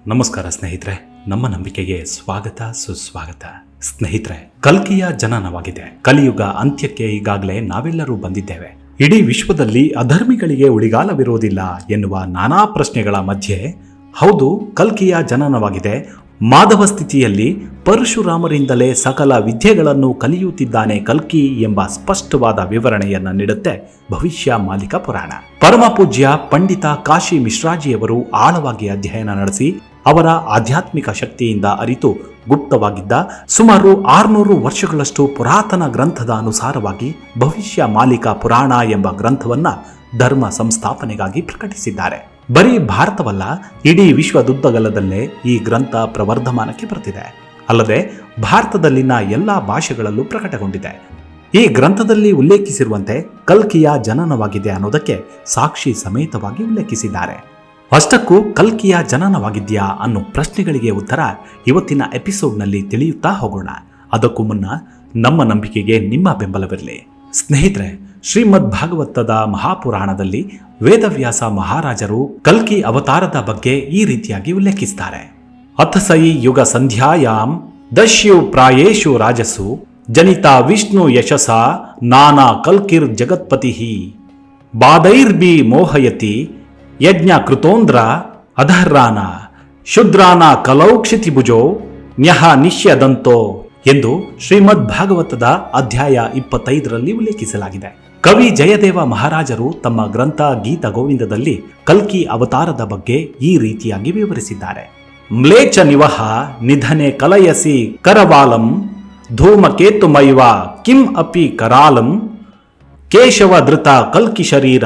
ನಮಸ್ಕಾರ ಸ್ನೇಹಿತರೆ, ನಮ್ಮ ನಂಬಿಕೆಗೆ ಸ್ವಾಗತ ಸುಸ್ವಾಗತ. ಸ್ನೇಹಿತರೆ, ಕಲ್ಕಿಯ ಜನನವಾಗಿದೆ. ಕಲಿಯುಗ ಅಂತ್ಯಕ್ಕೆ ಈಗಾಗಲೇ ನಾವೆಲ್ಲರೂ ಬಂದಿದ್ದೇವೆ. ಇಡೀ ವಿಶ್ವದಲ್ಲಿ ಅಧರ್ಮಿಗಳಿಗೆ ಉಳಿಗಾಲವಿರುವುದಿಲ್ಲ ಎನ್ನುವ ನಾನಾ ಪ್ರಶ್ನೆಗಳ ಮಧ್ಯೆ ಹೌದು, ಕಲ್ಕಿಯ ಜನನವಾಗಿದೆ. ಮಾಧವ ಸ್ಥಿತಿಯಲ್ಲಿ ಪರಶುರಾಮರಿಂದಲೇ ಸಕಲ ವಿದ್ಯೆಗಳನ್ನು ಕಲಿಯುತ್ತಿದ್ದಾನೆ ಕಲ್ಕಿ ಎಂಬ ಸ್ಪಷ್ಟವಾದ ವಿವರಣೆಯನ್ನು ನೀಡುತ್ತೆ ಭವಿಷ್ಯ ಮಾಲಿಕ ಪುರಾಣ. ಪರಮ ಪೂಜ್ಯ ಪಂಡಿತ ಕಾಶಿ ಮಿಶ್ರಾಜಿಯವರು ಆಳವಾಗಿ ಅಧ್ಯಯನ ನಡೆಸಿ ಅವರ ಆಧ್ಯಾತ್ಮಿಕ ಶಕ್ತಿಯಿಂದ ಅರಿತು ಗುಪ್ತವಾಗಿದ್ದ ಸುಮಾರು 600 ವರ್ಷಗಳಷ್ಟು ಪುರಾತನ ಗ್ರಂಥದ ಅನುಸಾರವಾಗಿ ಭವಿಷ್ಯ ಮಾಲಿಕ ಪುರಾಣ ಎಂಬ ಗ್ರಂಥವನ್ನ ಧರ್ಮ ಸಂಸ್ಥಾಪನೆಗಾಗಿ ಪ್ರಕಟಿಸಿದ್ದಾರೆ. ಬರೀ ಭಾರತವಲ್ಲ, ಇಡೀ ವಿಶ್ವದುದ್ದಗಲದಲ್ಲೇ ಈ ಗ್ರಂಥ ಪ್ರವರ್ಧಮಾನಕ್ಕೆ ಬರ್ತಿದೆ. ಅಲ್ಲದೆ ಭಾರತದಲ್ಲಿನ ಎಲ್ಲಾ ಭಾಷೆಗಳಲ್ಲೂ ಪ್ರಕಟಗೊಂಡಿದೆ. ಈ ಗ್ರಂಥದಲ್ಲಿ ಉಲ್ಲೇಖಿಸಿರುವಂತೆ ಕಲ್ಕಿಯ ಜನನವಾಗಿದೆ ಅನ್ನೋದಕ್ಕೆ ಸಾಕ್ಷಿ ಸಮೇತವಾಗಿ ಉಲ್ಲೇಖಿಸಿದ್ದಾರೆ. ಅಷ್ಟಕ್ಕೂ ಕಲ್ಕಿಯ ಜನನವಾಗಿದ್ಯಾ ಅನ್ನೋ ಪ್ರಶ್ನೆಗಳಿಗೆ ಉತ್ತರ ಇವತ್ತಿನ ಎಪಿಸೋಡ್ನಲ್ಲಿ ತಿಳಿಯುತ್ತಾ ಹೋಗೋಣ. ಅದಕ್ಕೂ ಮುನ್ನ ನಮ್ಮ ನಂಬಿಕೆಗೆ ನಿಮ್ಮ ಬೆಂಬಲವಿರಲಿ. ಸ್ನೇಹಿತರೆ, ಶ್ರೀಮದ್ ಭಾಗವತದ ಮಹಾಪುರಾಣದಲ್ಲಿ ವೇದವ್ಯಾಸ ಮಹಾರಾಜರು ಕಲ್ಕಿ ಅವತಾರದ ಬಗ್ಗೆ ಈ ರೀತಿಯಾಗಿ ಉಲ್ಲೇಖಿಸುತ್ತಾರೆ. ಅಥಸೈ ಯುಗ ಸಂಧ್ಯಾಯಾಂ ದಶ್ಯು ಪ್ರಾಯೇಶು ರಾಜಸು ಜನಿತಾ ವಿಷ್ಣು ಯಶಸ ನಾನಾ ಕಲ್ಕಿರ್ ಜಗತ್ಪತಿ ಬಾದೈರ್ಬಿ ಮೋಹಯತಿ ಯಜ್ಞ ಕೃತೋಂದ್ರ ಅಧರ್ರಾನ ಶುದ್ರಾನ ಕಲೌಕ್ಷಿತಿಭುಜೋ ನ್ಯಹ ನಿಶ್ಯದಂತೋ ಎಂದು ಶ್ರೀಮದ್ ಭಾಗವತದ ಅಧ್ಯಾಯ 25ರಲ್ಲಿ ಉಲ್ಲೇಖಿಸಲಾಗಿದೆ. ಕವಿ ಜಯದೇವ ಮಹಾರಾಜರು ತಮ್ಮ ಗ್ರಂಥ ಗೀತ ಗೋವಿಂದದಲ್ಲಿ ಕಲ್ಕಿ ಅವತಾರದ ಬಗ್ಗೆ ಈ ರೀತಿಯಾಗಿ ವಿವರಿಸಿದ್ದಾರೆ. ಮ್ಲೇಚ ನಿವಹ ನಿಧನೆ ಕಲಯಸಿ ಕರವಾಲಂ ಧೂಮಕೇತುಮೈವ ಕಿಂ ಅಪಿ ಕರಾಲಂ ಕೇಶವ ಧೃತ ಕಲ್ಕಿ ಶರೀರ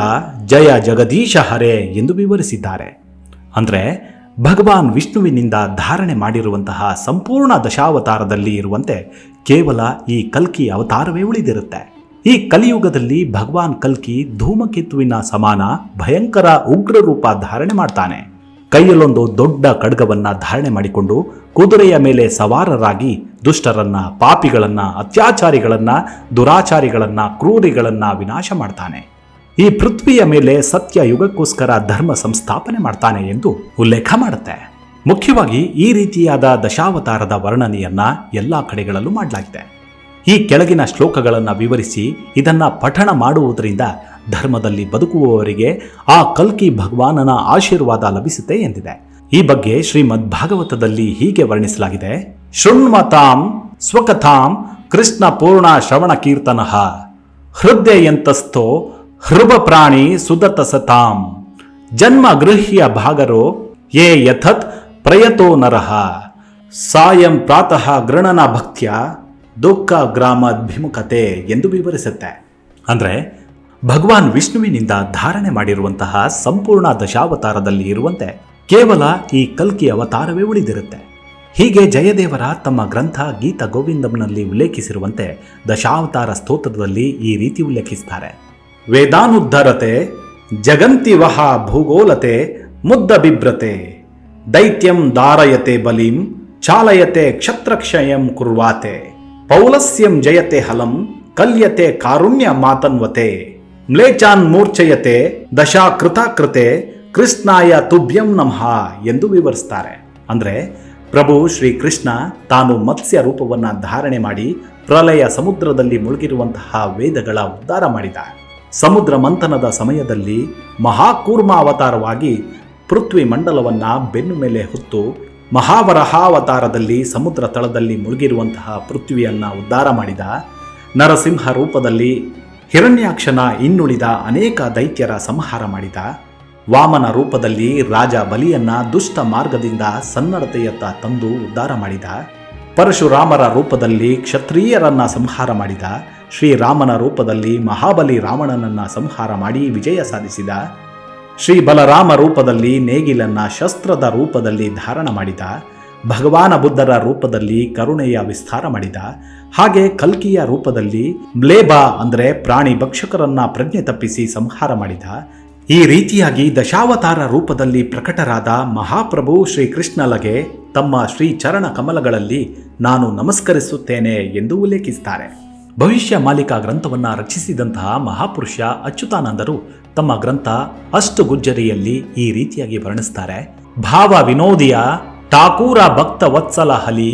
ಜಯ ಜಗದೀಶ ಹರೇ ಎಂದು ವಿವರಿಸಿದ್ದಾರೆ. ಅಂದರೆ ಭಗವಾನ್ ವಿಷ್ಣುವಿನಿಂದ ಧಾರಣೆ ಮಾಡಿರುವಂತಹ ಸಂಪೂರ್ಣ ದಶಾವತಾರದಲ್ಲಿ ಇರುವಂತೆ ಕೇವಲ ಈ ಕಲ್ಕಿ ಅವತಾರವೇ ಉಳಿದಿರುತ್ತೆ. ಈ ಕಲಿಯುಗದಲ್ಲಿ ಭಗವಾನ್ ಕಲ್ಕಿ ಧೂಮಕೇತುವಿನ ಸಮಾನ ಭಯಂಕರ ಉಗ್ರ ರೂಪ ಧಾರಣೆ ಮಾಡ್ತಾನೆ. ಕೈಯಲ್ಲೊಂದು ದೊಡ್ಡ ಖಡ್ಗವನ್ನ ಧಾರಣೆ ಮಾಡಿಕೊಂಡು ಕುದುರೆಯ ಮೇಲೆ ಸವಾರರಾಗಿ ದುಷ್ಟರನ್ನ, ಪಾಪಿಗಳನ್ನ, ಅತ್ಯಾಚಾರಿಗಳನ್ನ, ದುರಾಚಾರಿಗಳನ್ನ, ಕ್ರೂರಿಗಳನ್ನ ವಿನಾಶ ಮಾಡ್ತಾನೆ. ಈ ಪೃಥ್ವಿಯ ಮೇಲೆ ಸತ್ಯ ಯುಗಕ್ಕೋಸ್ಕರ ಧರ್ಮ ಸಂಸ್ಥಾಪನೆ ಮಾಡ್ತಾನೆ ಎಂದು ಉಲ್ಲೇಖ ಮಾಡುತ್ತೆ. ಮುಖ್ಯವಾಗಿ ಈ ರೀತಿಯಾದ ದಶಾವತಾರದ ವರ್ಣನೆಯನ್ನ ಎಲ್ಲಾ ಕಡೆಗಳಲ್ಲೂ ಮಾಡಲಾಗಿದೆ. ಈ ಕೆಳಗಿನ ಶ್ಲೋಕಗಳನ್ನು ವಿವರಿಸಿ ಇದನ್ನ ಪಠಣ ಮಾಡುವುದರಿಂದ ಧರ್ಮದಲ್ಲಿ ಬದುಕುವವರಿಗೆ ಆ ಕಲ್ಕಿ ಭಗವಾನನ ಆಶೀರ್ವಾದ ಲಭಿಸುತ್ತೆ ಎಂದಿದೆ. ಈ ಬಗ್ಗೆ ಶ್ರೀಮದ್ ಭಾಗವತದಲ್ಲಿ ಹೀಗೆ ವರ್ಣಿಸಲಾಗಿದೆ. ಶೃಣ್ವತಾಂ ಸ್ವಕಥಾಂ ಕೃಷ್ಣ ಪೂರ್ಣ ಶ್ರವಣ ಕೀರ್ತನಃ ಹೃದಯಂತಸ್ಥೋ ಹೃಭ ಪ್ರಾಣಿ ಸುದತ ಸತಾಂ ಜನ್ಮ ಗೃಹ್ಯ ಭಾಗರೋ ಯೇ ಯಥತ್ ಪ್ರಯತೋ ನರಃ ಸಾಯಂ ಪ್ರಾತಃ ಗೃಣನ ಭಕ್ತ್ಯ ದುಃಖ ಗ್ರಾಮದ್ಭಿಮುಖತೆ ಎಂದು ವಿವರಿಸುತ್ತೆ. ಅಂದರೆ ಭಗವಾನ್ ವಿಷ್ಣುವಿನಿಂದ ಧಾರಣೆ ಮಾಡಿರುವಂತಹ ಸಂಪೂರ್ಣ ದಶಾವತಾರದಲ್ಲಿ ಇರುವಂತೆ ಕೇವಲ ಈ ಕಲ್ಕಿ ಅವತಾರವೇ ಉಳಿದಿರುತ್ತೆ. ಹೀಗೆ ಜಯದೇವರ ತಮ್ಮ ಗ್ರಂಥ ಗೀತ ಗೋವಿಂದಂನಲ್ಲಿ ಉಲ್ಲೇಖಿಸಿರುವಂತೆ ದಶಾವತಾರ ಸ್ತೋತ್ರದಲ್ಲಿ ಈ ರೀತಿ ಉಲ್ಲೇಖಿಸುತ್ತಾರೆ. ವೇದಾನುದ್ಧರತೆ ಜಗಂತಿ ವಹ ಭೂಗೋಲತೆ ಮುದ್ದ ಬಿಭ್ರತೆ ದೈತ್ಯಂ ದಾರಯತೆ ಬಲಿಂ ಚಾಲಯತೆ ಕ್ಷತ್ರಕ್ಷಯಂ ಕುರ್ವಾತೆ ಪೌಲಸ್ಯಂ ಜಯತೆ ಹಲಂ ಕಲ್ಯತೆ ಕಾರುಣ್ಯ ಮಾತನ್ವತೆ ಮ್ಲೇಚಾನ್ ಮೂರ್ಛಯತೆ ದಶಾ ಕೃತಾಕೃತೆ ಕೃಷ್ಣಾಯ ತುಭ್ಯಂ ನಮಃ ಎಂದು ವಿವರಿಸ್ತಾರೆ. ಅಂದರೆ ಪ್ರಭು ಶ್ರೀಕೃಷ್ಣ ತಾನು ಮತ್ಸ್ಯ ರೂಪವನ್ನು ಧಾರಣೆ ಮಾಡಿ ಪ್ರಳಯ ಸಮುದ್ರದಲ್ಲಿ ಮುಳುಗಿರುವಂತಹ ವೇದಗಳ ಉದ್ಧಾರ ಮಾಡಿದ. ಸಮುದ್ರ ಮಂಥನದ ಸಮಯದಲ್ಲಿ ಮಹಾಕೂರ್ಮ ಅವತಾರವಾಗಿ ಪೃಥ್ವಿ ಮಂಡಲವನ್ನ ಬೆನ್ನು ಮೇಲೆ ಹೊತ್ತು ಮಹಾವರಹಾವತಾರದಲ್ಲಿ ಸಮುದ್ರ ತಳದಲ್ಲಿ ಮುಳುಗಿರುವಂತಹ ಪೃಥ್ವಿಯನ್ನ ಉದ್ಧಾರ ಮಾಡಿದ. ನರಸಿಂಹ ರೂಪದಲ್ಲಿ ಹಿರಣ್ಯಾಕ್ಷನ ಇನ್ನುಳಿದ ಅನೇಕ ದೈತ್ಯರ ಸಂಹಾರ ಮಾಡಿದ. ವಾಮನ ರೂಪದಲ್ಲಿ ರಾಜ ಬಲಿಯನ್ನ ದುಷ್ಟ ಮಾರ್ಗದಿಂದ ಸನ್ನಡತೆಯತ್ತ ತಂದು ಉದ್ಧಾರ ಮಾಡಿದ. ಪರಶುರಾಮರ ರೂಪದಲ್ಲಿ ಕ್ಷತ್ರಿಯರನ್ನ ಸಂಹಾರ ಮಾಡಿದ. ಶ್ರೀರಾಮನ ರೂಪದಲ್ಲಿ ಮಹಾಬಲಿ ರಾವಣನನ್ನ ಸಂಹಾರ ಮಾಡಿ ವಿಜಯ ಸಾಧಿಸಿದ. ಶ್ರೀ ಬಲರಾಮ ರೂಪದಲ್ಲಿ ನೇಗಿಲನ್ನ ಶಸ್ತ್ರದ ರೂಪದಲ್ಲಿ ಧಾರಣ ಮಾಡಿದ. ಭಗವಾನ ಬುದ್ಧರ ರೂಪದಲ್ಲಿ ಕರುಣೆಯ ವಿಸ್ತಾರ ಮಾಡಿದ. ಹಾಗೆ ಕಲ್ಕಿಯ ರೂಪದಲ್ಲಿ ಮ್ಲೇಬ ಅಂದರೆ ಪ್ರಾಣಿ ಭಕ್ಷಕರನ್ನ ಪ್ರಜ್ಞೆ ತಪ್ಪಿಸಿ ಸಂಹಾರ ಮಾಡಿದ. ಈ ರೀತಿಯಾಗಿ ದಶಾವತಾರ ರೂಪದಲ್ಲಿ ಪ್ರಕಟರಾದ ಮಹಾಪ್ರಭು ಶ್ರೀಕೃಷ್ಣನಿಗೆ ತಮ್ಮ ಶ್ರೀ ಚರಣ ಕಮಲಗಳಲ್ಲಿ ನಾನು ನಮಸ್ಕರಿಸುತ್ತೇನೆ ಎಂದು ಉಲ್ಲೇಖಿಸುತ್ತಾರೆ. ಭವಿಷ್ಯ ಮಾಲಿಕ ಗ್ರಂಥವನ್ನು ರಚಿಸಿದಂತಹ ಮಹಾಪುರುಷ ಅಚ್ಯುತಾನಂದರು ತಮ್ಮ ಗ್ರಂಥ ಅಷ್ಟುಗುಜ್ಜರಿಯಲ್ಲಿ ಈ ರೀತಿಯಾಗಿ ವರ್ಣಿಸ್ತಾರೆ. ಭಾವ ವಿನೋದಿಯ ಠಾಕೂರ ಭಕ್ತ ವತ್ಸಲ ಹಲಿ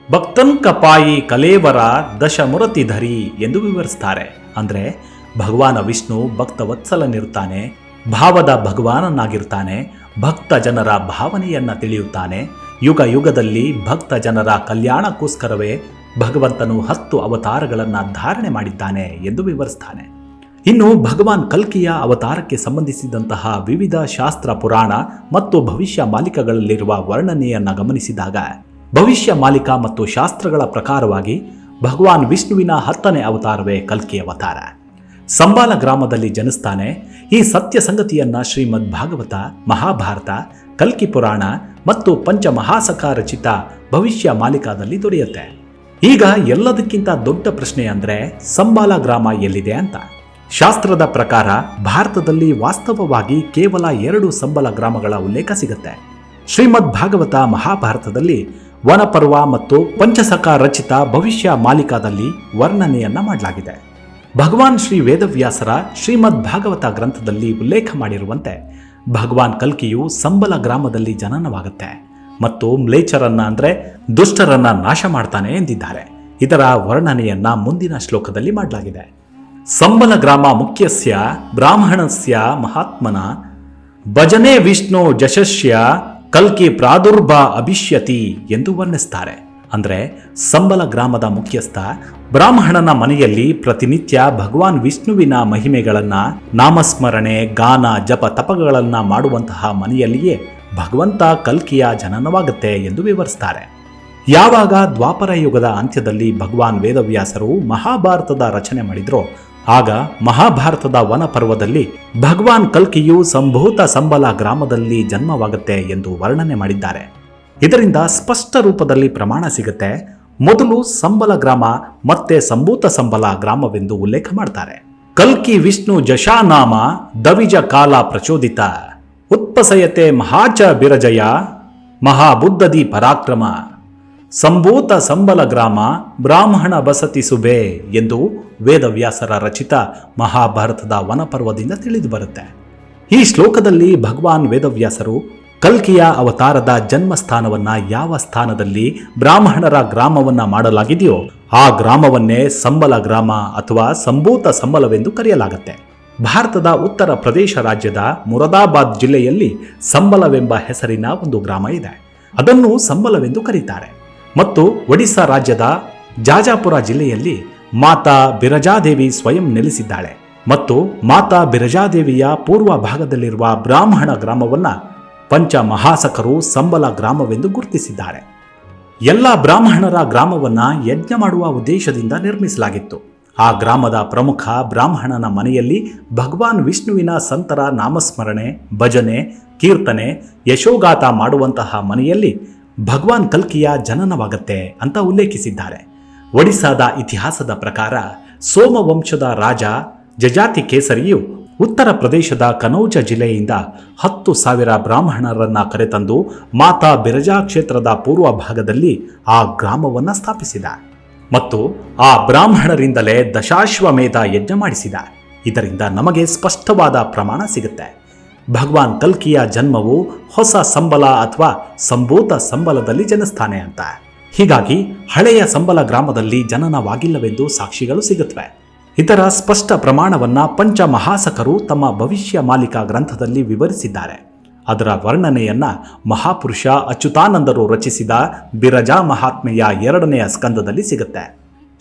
ಭಕ್ತಂಕಪಾಯಿ ಕಲೇವರ ದಶಮುರತಿಧರಿ ಎಂದು ವಿವರಿಸ್ತಾರೆ. ಅಂದರೆ ಭಗವಾನ ವಿಷ್ಣು ಭಕ್ತ ವತ್ಸಲನಿರುತ್ತಾನೆ, ಭಾವದ ಭಗವಾನನಾಗಿರ್ತಾನೆ, ಭಕ್ತ ಜನರ ಭಾವನೆಯನ್ನ ತಿಳಿಯುತ್ತಾನೆ. ಯುಗ ಯುಗದಲ್ಲಿ ಭಕ್ತ ಜನರ ಕಲ್ಯಾಣಕ್ಕೋಸ್ಕರವೇ ಭಗವಂತನು 10 ಅವತಾರಗಳನ್ನು ಧಾರಣೆ ಮಾಡಿದ್ದಾನೆ ಎಂದು ವಿವರಿಸ್ತಾನೆ. ಇನ್ನು ಭಗವಾನ್ ಕಲ್ಕಿಯ ಅವತಾರಕ್ಕೆ ಸಂಬಂಧಿಸಿದಂತಹ ವಿವಿಧ ಶಾಸ್ತ್ರ ಪುರಾಣ ಮತ್ತು ಭವಿಷ್ಯ ಮಾಲಿಕಗಳಲ್ಲಿರುವ ವರ್ಣನೆಯನ್ನು ಗಮನಿಸಿದಾಗ ಭವಿಷ್ಯ ಮಾಲಿಕ ಮತ್ತು ಶಾಸ್ತ್ರಗಳ ಪ್ರಕಾರವಾಗಿ ಭಗವಾನ್ ವಿಷ್ಣುವಿನ 10ನೇ ಅವತಾರವೇ ಕಲ್ಕಿ ಅವತಾರ. ಸಂಬಾಲ ಗ್ರಾಮದಲ್ಲಿ ಜನಿಸ್ತಾನೆ. ಈ ಸತ್ಯ ಸಂಗತಿಯನ್ನ ಶ್ರೀಮದ್ ಭಾಗವತ, ಮಹಾಭಾರತ, ಕಲ್ಕಿ ಪುರಾಣ ಮತ್ತು ಪಂಚಮಹಾಸಕ ರಚಿತ ಭವಿಷ್ಯ ಮಾಲಿಕಾದಲ್ಲಿ ದೊರೆಯುತ್ತೆ. ಈಗ ಎಲ್ಲದಕ್ಕಿಂತ ದೊಡ್ಡ ಪ್ರಶ್ನೆ ಅಂದ್ರೆ ಸಂಬಾಲ ಗ್ರಾಮ ಎಲ್ಲಿದೆ ಅಂತ. ಶಾಸ್ತ್ರದ ಪ್ರಕಾರ ಭಾರತದಲ್ಲಿ ವಾಸ್ತವವಾಗಿ ಕೇವಲ 2 ಸಂಬಲ ಗ್ರಾಮಗಳ ಉಲ್ಲೇಖ ಸಿಗುತ್ತೆ. ಶ್ರೀಮದ್ ಭಾಗವತ, ಮಹಾಭಾರತದಲ್ಲಿ ವನಪರ್ವ ಮತ್ತು ಪಂಚಸಕ ರಚಿತ ಭವಿಷ್ಯ ಮಾಲಿಕಾದಲ್ಲಿ ವರ್ಣನೆಯನ್ನ ಮಾಡಲಾಗಿದೆ. ಭಗವಾನ್ ಶ್ರೀ ವೇದವ್ಯಾಸರ ಶ್ರೀಮದ್ ಭಾಗವತ ಗ್ರಂಥದಲ್ಲಿ ಉಲ್ಲೇಖ ಮಾಡಿರುವಂತೆ ಭಗವಾನ್ ಕಲ್ಕಿಯು ಸಂಬಲ ಗ್ರಾಮದಲ್ಲಿ ಜನನವಾಗುತ್ತೆ ಮತ್ತು ಮ್ಲೇಚ್ಛರನ್ನ ಅಂದ್ರೆ ದುಷ್ಟರನ್ನ ನಾಶ ಮಾಡ್ತಾನೆ ಎಂದಿದ್ದಾರೆ. ಇದರ ವರ್ಣನೆಯನ್ನ ಮುಂದಿನ ಶ್ಲೋಕದಲ್ಲಿ ಮಾಡಲಾಗಿದೆ. ಸಂಬಲ ಗ್ರಾಮ ಮುಖ್ಯಸ್ಯ ಬ್ರಾಹ್ಮಣಸ್ಯ ಮಹಾತ್ಮನ ಭಜನೆ ವಿಷ್ಣು ಜಶಸ್ಯ ಕಲ್ಕಿ ಪ್ರಾದುರ್ಭ ಅಭಿಷ್ಯತಿ ಎಂದು ವರ್ಣಿಸ್ತಾರೆ. ಅಂದ್ರೆ ಸಂಬಲ ಗ್ರಾಮದ ಮುಖ್ಯಸ್ಥ ಬ್ರಾಹ್ಮಣನ ಮನೆಯಲ್ಲಿ ಪ್ರತಿನಿತ್ಯ ಭಗವಾನ್ ವಿಷ್ಣುವಿನ ಮಹಿಮೆಗಳನ್ನ ನಾಮಸ್ಮರಣೆ, ಗಾನ, ಜಪ, ತಪಗಳನ್ನ ಮಾಡುವಂತಹ ಮನೆಯಲ್ಲಿಯೇ ಭಗವಂತ ಕಲ್ಕಿಯ ಜನನವಾಗುತ್ತೆ ಎಂದು ವಿವರಿಸ್ತಾರೆ. ಯಾವಾಗ ದ್ವಾಪರ ಯುಗದ ಅಂತ್ಯದಲ್ಲಿ ಭಗವಾನ್ ವೇದವ್ಯಾಸರು ಮಹಾಭಾರತದ ರಚನೆ ಮಾಡಿದ್ರೋ ಆಗ ಮಹಾಭಾರತದ ವನಪರ್ವದಲ್ಲಿ ಭಗವಾನ್ ಕಲ್ಕಿಯು ಸಂಭೂತ ಸಂಬಲ ಗ್ರಾಮದಲ್ಲಿ ಜನ್ಮವಾಗುತ್ತೆ ಎಂದು ವರ್ಣನೆ ಮಾಡಿದ್ದಾರೆ. ಇದರಿಂದ ಸ್ಪಷ್ಟ ರೂಪದಲ್ಲಿ ಪ್ರಮಾಣ ಸಿಗುತ್ತೆ. ಮೊದಲು ಸಂಬಲ ಗ್ರಾಮ ಮತ್ತೆ ಸಂಭೂತ ಸಂಬಲ ಗ್ರಾಮವೆಂದು ಉಲ್ಲೇಖ ಮಾಡ್ತಾರೆ. ಕಲ್ಕಿ ವಿಷ್ಣು ಜಶಾನಾಮ ದವಿಜ ಕಾಲ ಪ್ರಚೋದಿತ ಉತ್ಪಸಯತೆ ಮಹಾಚ ಬಿರಜಯ ಮಹಾಬುದ್ಧದಿ ಪರಾಕ್ರಮ ಸಂಭೂತ ಸಂಬಲ ಗ್ರಾಮ ಬ್ರಾಹ್ಮಣ ಬಸತಿ ಸುಬೆ ಎಂದು ವೇದವ್ಯಾಸರ ರಚಿತ ಮಹಾಭಾರತದ ವನಪರ್ವದಿಂದ ತಿಳಿದು ಬರುತ್ತೆ. ಈ ಶ್ಲೋಕದಲ್ಲಿ ಭಗವಾನ್ ವೇದವ್ಯಾಸರು ಕಲ್ಕಿಯ ಅವತಾರದ ಜನ್ಮಸ್ಥಾನವನ್ನ ಯಾವ ಸ್ಥಾನದಲ್ಲಿ ಬ್ರಾಹ್ಮಣರ ಗ್ರಾಮವನ್ನ ಮಾಡಲಾಗಿದೆಯೋ ಆ ಗ್ರಾಮವನ್ನೇ ಸಂಬಲ ಗ್ರಾಮ ಅಥವಾ ಸಂಭೂತ ಸಂಬಲವೆಂದು ಕರೆಯಲಾಗುತ್ತೆ. ಭಾರತದ ಉತ್ತರ ಪ್ರದೇಶ ರಾಜ್ಯದ ಮುರಾದಾಬಾದ್ ಜಿಲ್ಲೆಯಲ್ಲಿ ಸಂಬಲವೆಂಬ ಹೆಸರಿನ ಒಂದು ಗ್ರಾಮ ಇದೆ. ಅದನ್ನು ಸಂಬಲವೆಂದು ಕರೀತಾರೆ. ಮತ್ತು ಒಡಿಶಾ ರಾಜ್ಯದ ಜಾಜಾಪುರ ಜಿಲ್ಲೆಯಲ್ಲಿ ಮಾತಾ ಬಿರಜಾದೇವಿ ಸ್ವಯಂ ನೆಲೆಸಿದ್ದಾಳೆ. ಮತ್ತು ಮಾತಾ ಬಿರಜಾದೇವಿಯ ಪೂರ್ವ ಭಾಗದಲ್ಲಿರುವ ಬ್ರಾಹ್ಮಣ ಗ್ರಾಮವನ್ನ ಪಂಚಮಹಾಸಕರು ಸಂಬಲ ಗ್ರಾಮವೆಂದು ಗುರುತಿಸಿದ್ದಾರೆ. ಎಲ್ಲ ಬ್ರಾಹ್ಮಣರ ಗ್ರಾಮವನ್ನ ಯಜ್ಞ ಮಾಡುವ ಉದ್ದೇಶದಿಂದ ನಿರ್ಮಿಸಲಾಗಿತ್ತು. ಆ ಗ್ರಾಮದ ಪ್ರಮುಖ ಬ್ರಾಹ್ಮಣನ ಮನೆಯಲ್ಲಿ ಭಗವಾನ್ ವಿಷ್ಣುವಿನ ಸಂತರ ನಾಮಸ್ಮರಣೆ, ಭಜನೆ, ಕೀರ್ತನೆ, ಯಶೋಗಾತ ಮಾಡುವಂತಹ ಮನೆಯಲ್ಲಿ ಭಗವಾನ್ ಕಲ್ಕಿಯ ಜನನವಾಗತ್ತೆ ಅಂತ ಉಲ್ಲೇಖಿಸಿದ್ದಾರೆ. ಒಡಿಸ್ಸಾದ ಇತಿಹಾಸದ ಪ್ರಕಾರ ಸೋಮವಂಶದ ರಾಜ ಜಜಾತಿ ಕೇಸರಿಯು ಉತ್ತರ ಪ್ರದೇಶದ ಕನೌಜ ಜಿಲ್ಲೆಯಿಂದ 10,000 ಬ್ರಾಹ್ಮಣರನ್ನ ಕರೆತಂದು ಮಾತಾ ಬಿರಜಾ ಕ್ಷೇತ್ರದ ಪೂರ್ವ ಭಾಗದಲ್ಲಿ ಆ ಗ್ರಾಮವನ್ನು ಸ್ಥಾಪಿಸಿದ ಮತ್ತು ಆ ಬ್ರಾಹ್ಮಣರಿಂದಲೇ ದಶಾಶ್ವಮೇಧ ಯಜ್ಞ ಮಾಡಿಸಿದ. ಇದರಿಂದ ನಮಗೆ ಸ್ಪಷ್ಟವಾದ ಪ್ರಮಾಣ ಸಿಗುತ್ತೆ. ಭಗವಾನ್ ಕಲ್ಕಿಯ ಜನ್ಮವು ಹೊಸ ಸಂಬಲ ಅಥವಾ ಸಂಭೂತ ಸಂಬಲದಲ್ಲಿ ಜನಿಸ್ತಾನೆ ಅಂತ. ಹೀಗಾಗಿ ಹಳೆಯ ಸಂಬಲ ಗ್ರಾಮದಲ್ಲಿ ಜನನವಾಗಿಲ್ಲವೆಂದು ಸಾಕ್ಷಿಗಳು ಸಿಗುತ್ತವೆ. ಇದರ ಸ್ಪಷ್ಟ ಪ್ರಮಾಣವನ್ನ ಪಂಚಮಹಾಸಕರು ತಮ್ಮ ಭವಿಷ್ಯ ಮಾಲಿಕ ಗ್ರಂಥದಲ್ಲಿ ವಿವರಿಸಿದ್ದಾರೆ. ಅದರ ವರ್ಣನೆಯನ್ನ ಮಹಾಪುರುಷ ಅಚ್ಯುತಾನಂದರು ರಚಿಸಿದ ಬಿರಜಾ ಮಹಾತ್ಮೆಯ 2ನೇ ಸ್ಕಂದದಲ್ಲಿ ಸಿಗುತ್ತೆ.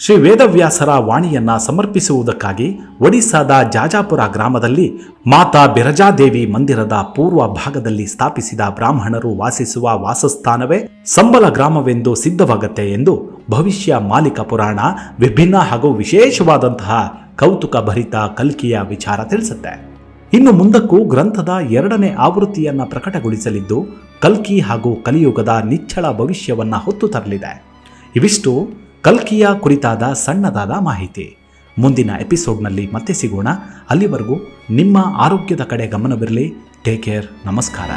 ಶ್ರೀ ವೇದವ್ಯಾಸರ ವಾಣಿಯನ್ನ ಸಮರ್ಪಿಸುವುದಕ್ಕಾಗಿ ಒಡಿಸ್ಸಾದ ಜಾಜಾಪುರ ಗ್ರಾಮದಲ್ಲಿ ಮಾತಾ ಬಿರಜಾದೇವಿ ಮಂದಿರದ ಪೂರ್ವ ಭಾಗದಲ್ಲಿ ಸ್ಥಾಪಿಸಿದ ಬ್ರಾಹ್ಮಣರು ವಾಸಿಸುವ ವಾಸಸ್ಥಾನವೇ ಸಂಬಲ ಗ್ರಾಮವೆಂದು ಸಿದ್ಧವಾಗತ್ತೆ ಎಂದು ಭವಿಷ್ಯ ಮಾಲಿಕ ಪುರಾಣ ವಿಭಿನ್ನ ಹಾಗೂ ವಿಶೇಷವಾದಂತಹ ಕೌತುಕ ಭರಿತ ಕಲ್ಕಿಯ ವಿಚಾರ ತಿಳಿಸುತ್ತೆ. ಇನ್ನು ಮುಂದಕ್ಕೂ ಗ್ರಂಥದ 2ನೇ ಆವೃತ್ತಿಯನ್ನ ಪ್ರಕಟಗೊಳಿಸಲಿದ್ದು ಕಲ್ಕಿ ಹಾಗೂ ಕಲಿಯುಗದ ನಿಚ್ಚಳ ಭವಿಷ್ಯವನ್ನ ಹೊತ್ತು ತರಲಿದೆ. ಇವಿಷ್ಟು ಕಲ್ಕಿಯ ಕುರಿತಾದ ಸಣ್ಣದಾದ ಮಾಹಿತಿ. ಮುಂದಿನ ಎಪಿಸೋಡ್ನಲ್ಲಿ ಮತ್ತೆ ಸಿಗೋಣ. ಅಲ್ಲಿವರೆಗೂ ನಿಮ್ಮ ಆರೋಗ್ಯದ ಕಡೆ ಗಮನವಿರಲಿ. Take care. ನಮಸ್ಕಾರ.